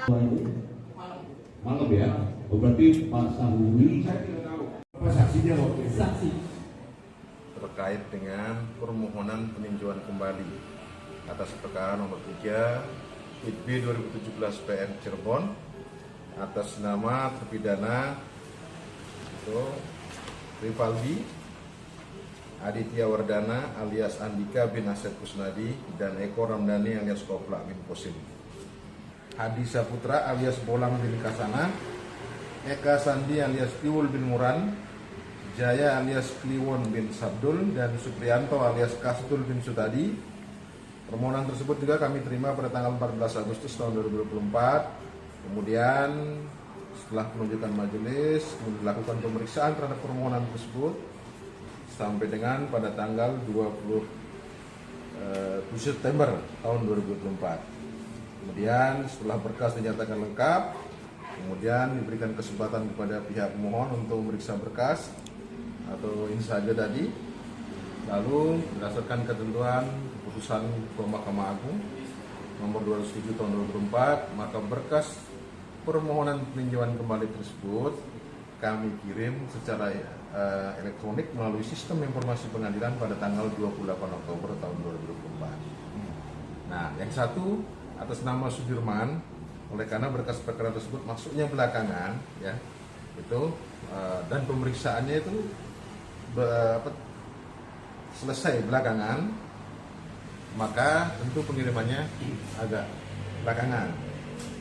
Malam ya. Oh, berarti Pak Sahuri saya tidak tahu. Apa saksinya waktu itu? Saksi Terkait dengan permohonan peninjauan kembali atas perkara nomor 3 ITB 2017 PN Cirebon atas nama terpidana itu Rivaldi Aditya Wardana alias Andika bin Asep Kusnadi dan Eko Ramdhani alias Kopla bin Kosim, Hadi Saputra alias Bolang bin Kasana, Eka Sandi alias Tiwul bin Muran, Jaya alias Kliwon bin Sabdul, dan Suprianto alias Kasdul bin Sutadi. Permohonan tersebut juga kami terima pada tanggal 14 Agustus tahun 2024. Kemudian setelah penunjukan majelis, dilakukan pemeriksaan terhadap permohonan tersebut sampai dengan pada tanggal 27 September tahun 2024. Kemudian setelah berkas dinyatakan lengkap, kemudian diberikan kesempatan kepada pihak pemohon untuk memeriksa berkas atau ini saja tadi. Lalu berdasarkan ketentuan keputusan Mahkamah Agung nomor 207 tahun 2024, maka berkas permohonan peninjauan kembali tersebut kami kirim secara elektronik melalui sistem informasi pengadilan pada tanggal 28 Oktober tahun 2024. Nah, yang satu atas nama Sudirman, oleh karena berkas perkara tersebut masuknya belakangan, ya, itu dan pemeriksaannya itu selesai belakangan, maka tentu pengirimannya agak belakangan.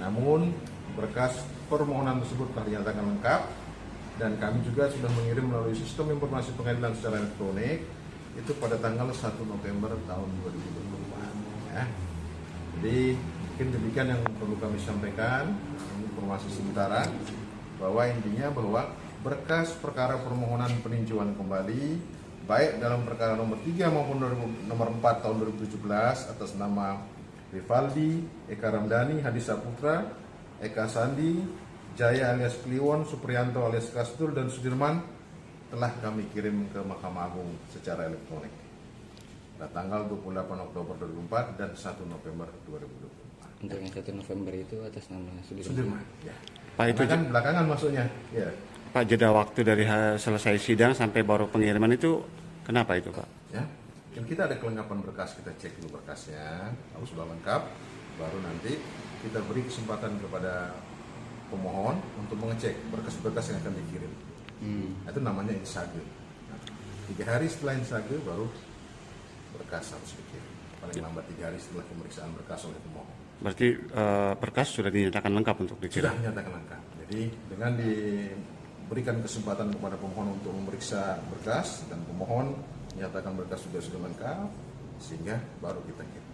Namun berkas permohonan tersebut telah dinyatakan lengkap dan kami juga sudah mengirim melalui sistem informasi pengadilan secara elektronik itu pada tanggal 1 November tahun 2024, ya. Jadi mungkin demikian yang perlu kami sampaikan, informasi sementara, bahwa intinya bahwa berkas perkara permohonan peninjauan kembali baik dalam perkara nomor 3 maupun nomor 4 tahun 2017 atas nama Rivaldi, Eka Ramdhani, Hadi Saputra, Eka Sandi, Jaya alias Kliwon, Suprianto alias Kasdul, dan Sudirman telah kami kirim ke Mahkamah Agung secara elektronik pada tanggal 28 Oktober 2024 dan 1 November 2024. untuk yang 1 November itu atas nama Sudirman, ya. Pak, itu kan belakangan masuknya, ya. Pak, jeda waktu dari selesai sidang sampai baru pengiriman itu kenapa itu, Pak? Ya, dan kita ada kelengkapan berkas, kita cek dulu berkasnya, kalau sudah lengkap, baru nanti kita beri kesempatan kepada pemohon untuk mengecek berkas-berkas yang akan dikirim. Itu namanya insage. Nah, 3 hari setelah insage baru berkas harus dikirim. Paling lambat 3 hari setelah pemeriksaan berkas oleh pemohon. Berarti berkas sudah dinyatakan lengkap untuk dikirim? Sudah dinyatakan lengkap. Jadi dengan diberikan kesempatan kepada pemohon untuk memeriksa berkas dan pemohon menyatakan berkas sudah lengkap, sehingga baru kita kirim.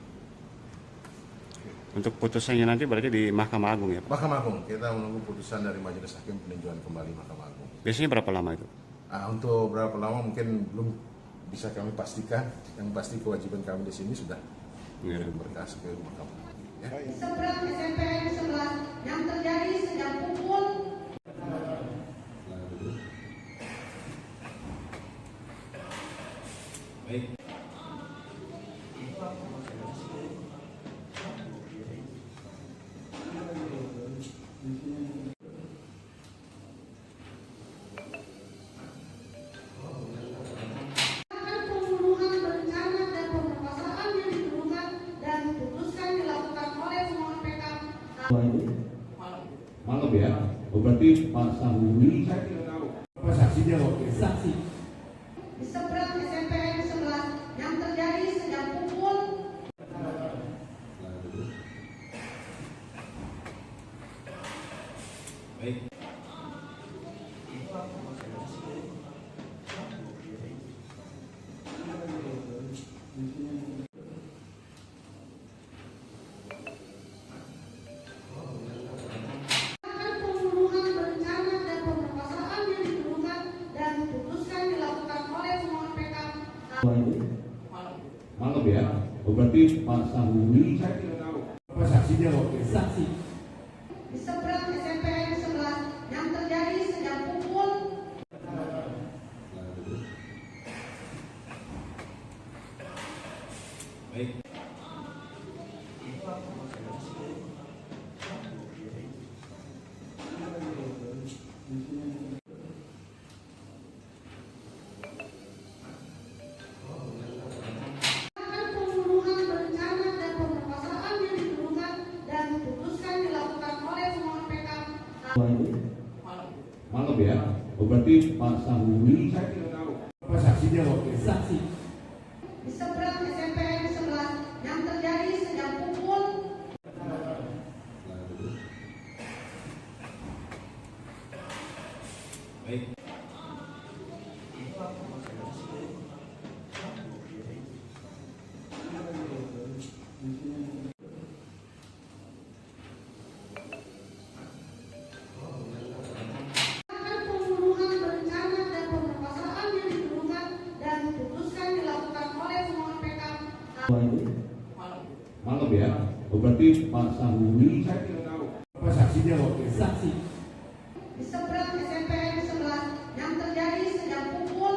Untuk putusannya nanti berarti di Mahkamah Agung, ya, Pak? Mahkamah Agung, kita menunggu putusan dari Majelis Hakim peninjauan kembali Mahkamah Agung. Biasanya berapa lama itu? Untuk berapa lama mungkin belum bisa kami pastikan. Yang pasti kewajiban kami di sini sudah mengirim berkas ke Mahkamah Agung, ya. Seberang SMPN 11 yang terjadi sejak pukul Baik. pembunuhan berencana dan pemerkosaan yang dituduhkan dan diputuskan dilakukan oleh pemohon PK. Malam ya. Oh, berarti Pak Sahuri saya tidak tahu. Apa saksinya waktu itu? saksi Di seberang SMPN 11 yang terjadi sejak pukul Baik. pembunuhan berencana dan pemerkosaan yang dituduhkan dan diputuskan dilakukan oleh pemohon PK. Malam ya. Oh, berarti Pak Sahuri saya tidak tahu. Apa saksinya waktu itu? saksi Di seberang SMPN 11 yang terjadi sejak pukul Baik. Malam ya. Oh, berarti Pak Sahuri saya tidak tahu. Apa saksinya waktu itu? Saksi. Di seberang SMPN 11 yang terjadi sejak pukul pembunuhan berencana dan pemerkosaan yang dituduhkan dan diputuskan dilakukan oleh pemohon PK. Malam ya. Oh, berarti Pak Sahuri saya tidak tahu. Apa saksinya waktu itu? Saksi. Di seberang SMPN 11 yang terjadi sejak pukul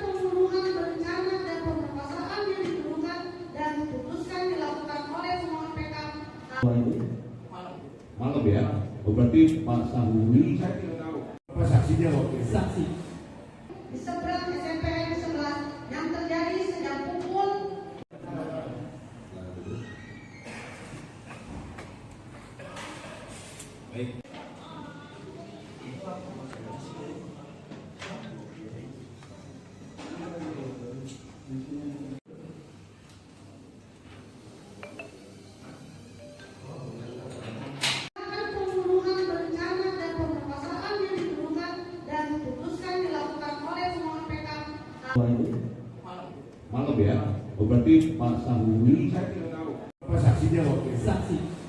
pembunuhan berencana dan pemerkosaan yang dituduhkan dan diputuskan dilakukan oleh pemohon PK. Malam ya. Oh, berarti Pak Sahuri saya tidak tahu. Apa saksinya waktu itu? Saksi. Di seberang SMPN 11 yang terjadi sejak pukul pembunuhan berencana dan pemerkosaan yang dituduhkan dan diputuskan dilakukan oleh pemohon PK. Malam ya. Oh, berarti Pak Sahuri saya tidak tahu. Apa saksinya waktu itu? Saksi.